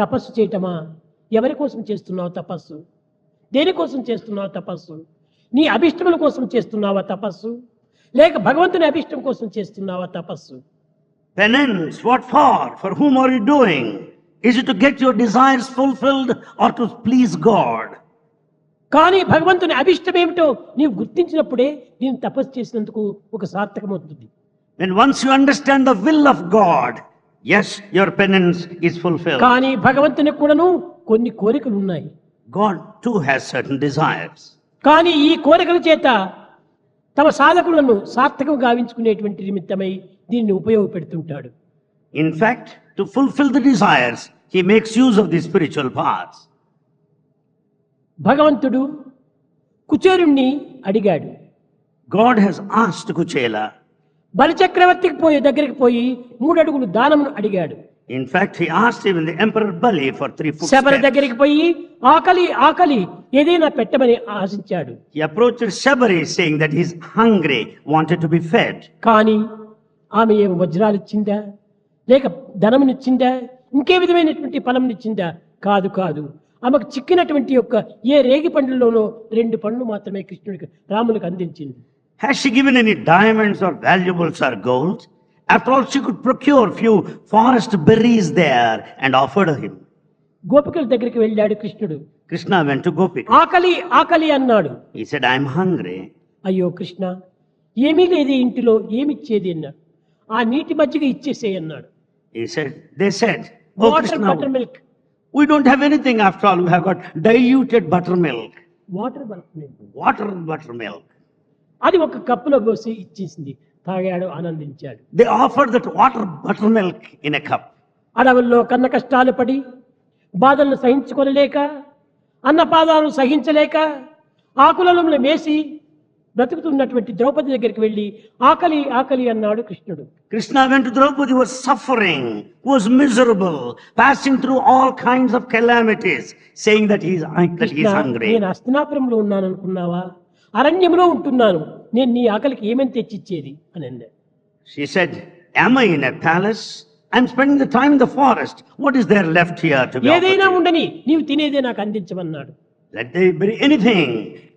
తపస్సు చేయటమా? ఎవరి కోసం చేస్తున్నావు తపస్సు? దేనికోసం చేస్తున్నావు తపస్సు? నీ అభిష్టముల కోసం చేస్తున్నావా తపస్సు, లేక భగవంతుని అభిష్టం కోసం చేస్తున్నావా తపస్సు? Penance, what for? For whom are you doing? Is it to get your desires fulfilled or to please God? కానీ భగవంతుని అభిష్టం ఏమిటో నీవు గుర్తించినప్పుడే నేను తపస్సు చేసినందుకు ఒక సార్థకం అవుతుంది. When once you understand the will of God, yes, your penance is fulfilled. కానీ భగవంతునికి కూడాను కొన్ని కోరికలు ఉన్నాయి. God too has certain desires. కానీ ఈ కోరికల చేత తమ సాధకులను సార్థకం గావించుకునేటువంటి నిమిత్తమై దీన్ని ఉపయోగపెడుతుంటాడు. In fact, to fulfill the desires, he makes use of the spiritual paths. భగవంతుడు కుచేరుణ్ణి అడిగాడు. God has asked Kuchela. బలిచక్రవర్తికి దగ్గరికి పోయి 3 అడుగులు దానమును అడిగాడు. In fact, he asked even the Emperor Bali for 3 footsteps. Sabari దగ్గరికి పోయి ఆకలి ఆకలి ఏదైనా పెట్టమని ఆశించాడు. He approached Shabari saying that he is hungry, wanted to be fed. కానీ ఆమె ఏం వజ్రాలు ఇచ్చిందా, లేక ధనమునిచ్చిందా, ఇంకే విధమైనటువంటి ఫలమునిచ్చిందా? కాదు కాదు. ఆమెకు చిక్కినటువంటి యొక్క ఏ రేగి పండ్లలోనో 2 పండ్లు మాత్రమే కృష్ణుడికి రామునికి అందించింది. Has she given any diamonds or valuables or gold? After all, she could procure few forest berries there and offered him. గోపికల దగ్గరికి వెళ్ళాడు కృష్ణుడు. Krishna went to Gopika. ఆకలి ఆకలి అన్నాడు. He said, I am hungry. అయ్యో కృష్ణ, ఏమీ లేదు ఇంటిలో, ఏమిచ్చేది అన్నాడు. ఆ నీటి మజ్జిగ ఇచ్చేసేయి అన్నాడు. He said, they said, oh water butter Krishna, milk. we don't have anything after all. We have got diluted buttermilk. Water butter milk Water buttermilk. అది ఒక కప్పులో పోసి ఇచ్చేసింది. తాగాడు, ఆనందించాడు. They offered that water buttermilk in a cup. అడవుల్లో కన్న కష్టాలు పడి బాధలను సహించుకోలేక, అన్నపాదాలను సహించలేక, ఆకులలో మేసి బ్రతుకుతున్నటువంటి ద్రౌపది దగ్గరికి వెళ్ళి ఆకలి ఆకలి అన్నాడు కృష్ణుడు. Krishna went to Draupadi, who was suffering, who was miserable, passing through all kinds of calamities, saying that he is Krishna, hungry. నేను హస్తినాపురంలో ఉన్నాను అనుకున్నావా? అరణ్యంలో ఉంటున్నాను, నేను నీ ఆకలికి ఏమని తెచ్చిచ్చేది అని అన్నాడు. She said, am I in a palace? I'm spending the time in the forest. What is there left here to be ఏదైనా offered? ఉండని, నీవు తినేదే నాకు అందించమన్నాడు. Let there be anything.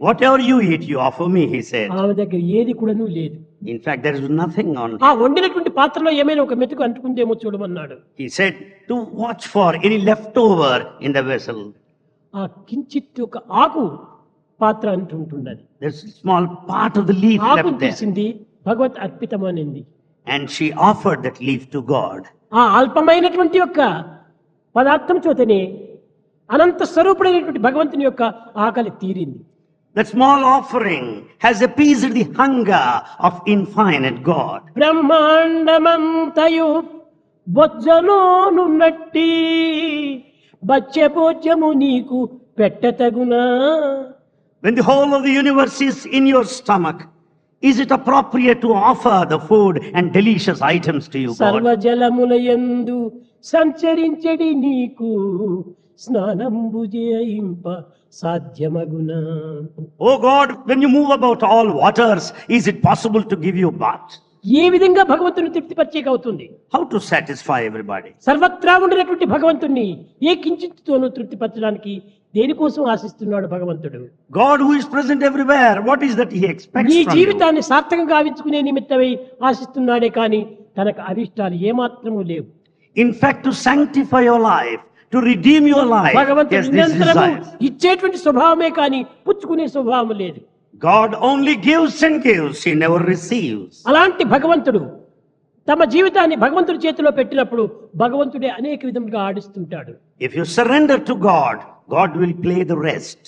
Whatever you eat, you offer me, he said. ఆమె దగ్గర ఏది కూడాను లేదు. In fact, there is nothing on. ఆ వండినటువంటి పాత్రలో ఏమైనా ఒక మెతుకు అంటుకుందేమో చూడమన్నాడు. He said to watch for any leftover in the vessel. ఆ కించిత్ ఒక ఆకు పాత్ర అంటుంటున్నది. There's a small part of the leaf ఆకు left there. తీసింది, భగవత్ అర్పితమనింది. And she offered that leaf to God. ఆ అల్పమైనటువంటి యొక్క పదార్థం చేతనే అనంత స్వరూపుడైనటువంటి భగవంతుని యొక్క ఆకలి తీరింది. That small offering has appeased the hunger of infinite God. బ్రహ్మాండమంతయు బొజ్జలోనున్నట్టి బచ్చె భోజ్యము నీకు పెట్టతగునా. When the whole of the universe is in your stomach, is it appropriate to offer the food and delicious items to you, God? సర్వజలములయందు సంచరించడి నీకు స్నానంబు చేయింప సాధ్యమగునా. Oh God, when you move about all waters, is it possible to give you bath? ఏ విధంగా భగవంతుని తృప్తిపరిచేక అవుతుంది? How to satisfy everybody? సర్వత్రా ఉండినటువంటి భగవంతుణ్ణి ఏ కించిత్తోనూ తృప్తిపరచడానికి దేనికోసం ఆశిస్తున్నాడు భగవంతుడు? God who is present everywhere, what is that he expects నీ from you? జీవితాన్ని సార్థకంగా గావించుకునే నిమిత్తమై ఆశిస్తున్నాడే కానీ తనకు అభిష్టాలు ఏమాత్రము లేవు. In fact, to sanctify your life, to redeem your life, he భగవంతుడు has this నిరంతరము desire. ఇచ్చేటువంటి స్వభావమే కానీ పుచ్చుకునే స్వభావం లేదు. God only gives and gives, he never receives. అలాంటి భగవంతుడు తమ జీవితాన్ని భగవంతుడి చేతిలో పెట్టినప్పుడు భగవంతుడే అనేక విధములుగా ఆడిస్తుంటాడు. If you surrender to God, God will play the rest.